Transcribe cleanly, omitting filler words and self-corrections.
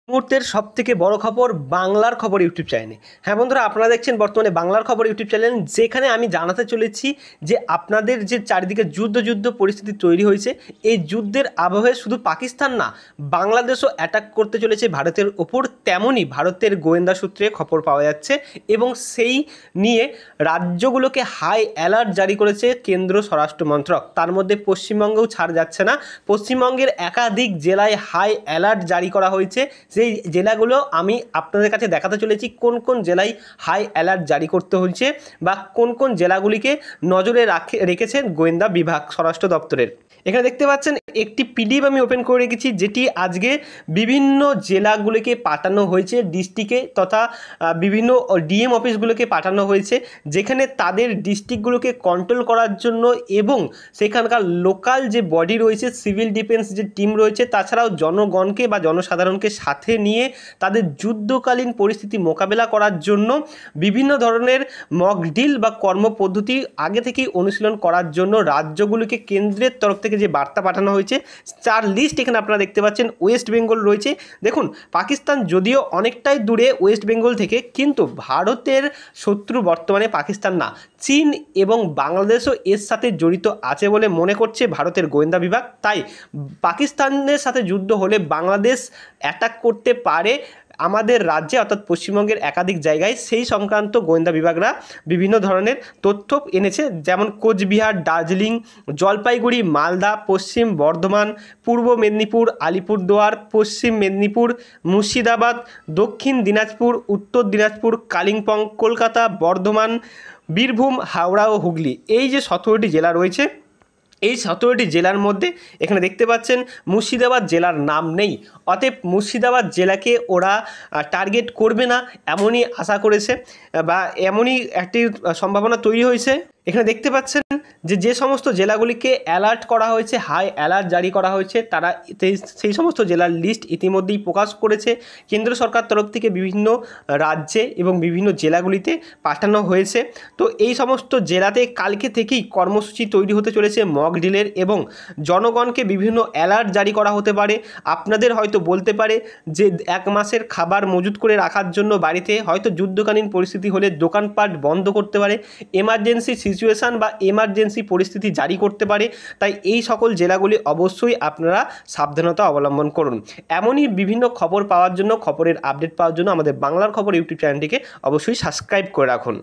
মুহূর্তের সবথেকে বড় খবর বাংলার খবর ইউটিউব চ্যানেলে। হ্যাঁ বন্ধুরা, আপনারা দেখছেন বর্তমানে বাংলার খবর ইউটিউব চ্যানেল, যেখানে আমি জানাতে চলেছি যে আপনাদের যে চারিদিকে যুদ্ধ পরিস্থিতি তৈরি হয়েছে, এই যুদ্ধের আবহে শুধু পাকিস্তান না, বাংলাদেশও অ্যাটাক করতে চলেছে ভারতের ওপর। তেমনই ভারতের গোয়েন্দা সূত্রে খবর পাওয়া যাচ্ছে এবং সেই নিয়ে রাজ্যগুলোকে হাই অ্যালার্ট জারি করেছে কেন্দ্র স্বরাষ্ট্র মন্ত্রক। তার মধ্যে পশ্চিমবঙ্গেও ছাড় যাচ্ছে না। পশ্চিমবঙ্গের একাধিক জেলায় হাই অ্যালার্ট জারি করা হয়েছে। সেই জেলাগুলো আমি আপনাদের কাছে দেখাতে চলেছি কোন কোন জেলায় হাই অ্যালার্ট জারি করতে হয়েছে বা কোন কোন জেলাগুলিকে নজরে রেখেছেন গোয়েন্দা বিভাগ স্বরাষ্ট্র দপ্তরের। এখানে দেখতে পাচ্ছেন একটি পিডিএফ আমি ওপেন করে রেখেছি, যেটি আজকে বিভিন্ন জেলাগুলিকে পাঠানো হয়েছে, ডিস্ট্রিক্টে তথা বিভিন্ন ডিএম অফিসগুলোকে পাঠানো হয়েছে, যেখানে তাদের ডিস্ট্রিক্টগুলোকে কন্ট্রোল করার জন্য এবং সেখানকার লোকাল যে বডি রয়েছে, সিভিল ডিফেন্স যে টিম রয়েছে, তাছাড়াও জনগণকে বা জনসাধারণকে সাথে নিয়ে তাদের যুদ্ধকালীন পরিস্থিতি মোকাবেলা করার জন্য বিভিন্ন ধরনের মক ড্রিল বা কর্মপদ্ধতি আগে থেকেই অনুশীলন করার জন্য রাজ্যগুলিকে কেন্দ্রের তরফ থেকে যে বার্তা পাঠানো হয়েছে, তার লিস্ট এখানে আপনারা দেখতে পাচ্ছেন। ওয়েস্ট বেঙ্গল রয়েছে। দেখুন, পাকিস্তান যদিও অনেকটাই দূরে ওয়েস্ট বেঙ্গল থেকে, কিন্তু ভারতের শত্রু বর্তমানে পাকিস্তান না, চীন এবং বাংলাদেশও এর সাথে জড়িত আছে বলে মনে করছে ভারতের গোয়েন্দা বিভাগ। তাই পাকিস্তানের সাথে যুদ্ধ হলে বাংলাদেশ অ্যাটাক করতে পারে আমাদের রাজ্যে অর্থাৎ পশ্চিমবঙ্গের একাধিক জায়গায়। সেই সংক্রান্ত গোয়েন্দা বিভাগরা বিভিন্ন ধরনের তথ্য এনেছে, যেমন কোচবিহার, দার্জিলিং, জলপাইগুড়ি, মালদা, পশ্চিম বর্ধমান, পূর্ব মেদিনীপুর, আলিপুরদুয়ার, পশ্চিম মেদিনীপুর, মুর্শিদাবাদ, দক্ষিণ দিনাজপুর, উত্তর দিনাজপুর, কালিম্পং, কলকাতা, বর্ধমান, বীরভূম, হাওড়া ও হুগলি। এই যে 17টি জেলা রয়েছে, এই 17টি জেলার মধ্যে এখানে দেখতে পাচ্ছেন মুর্শিদাবাদ জেলার নাম নেই। অতএব মুর্শিদাবাদ জেলাকে ওরা টার্গেট করবে না এমনই আশা করেছে বা এমনই একটি সম্ভাবনা তৈরি হয়েছে। এখানে দেখতে পাচ্ছেন যে সমস্ত জেলাগুলিকে অ্যালার্ট করা হয়েছে, হাই অ্যালার্ট জারি করা হয়েছে, তারা সেই সমস্ত জেলার লিস্ট ইতিমধ্যেই প্রকাশ করেছে। কেন্দ্র সরকার তরফ থেকে বিভিন্ন রাজ্যে এবং বিভিন্ন জেলাগুলিতে পাঠানো হয়েছে। তো এই সমস্ত জেলাতে কালকে থেকেই কর্মসূচি তৈরি হতে চলেছে মক ড্রিলের, এবং জনগণকে বিভিন্ন অ্যালার্ট জারি করা হতে পারে। আপনাদের হয়তো বলতে পারে যে 1 মাসের খাবার মজুত করে রাখার জন্য বাড়িতে, হয়তো যুদ্ধকালীন পরিস্থিতি হলে দোকানপাট বন্ধ করতে পারে, এমার্জেন্সি সিচুয়েশান বা এমার্জেন্সি পরিস্থিতি জারি করতে পারে। তাই এই সকল জেলাগুলি অবশ্যই আপনারা সাবধানতা অবলম্বন করুন। এমনই বিভিন্ন খবর পাওয়ার জন্য, খবরের আপডেট পাওয়ার জন্য আমাদের বাংলার খবর ইউটিউব চ্যানেলটিকে অবশ্যই সাবস্ক্রাইব করে রাখুন।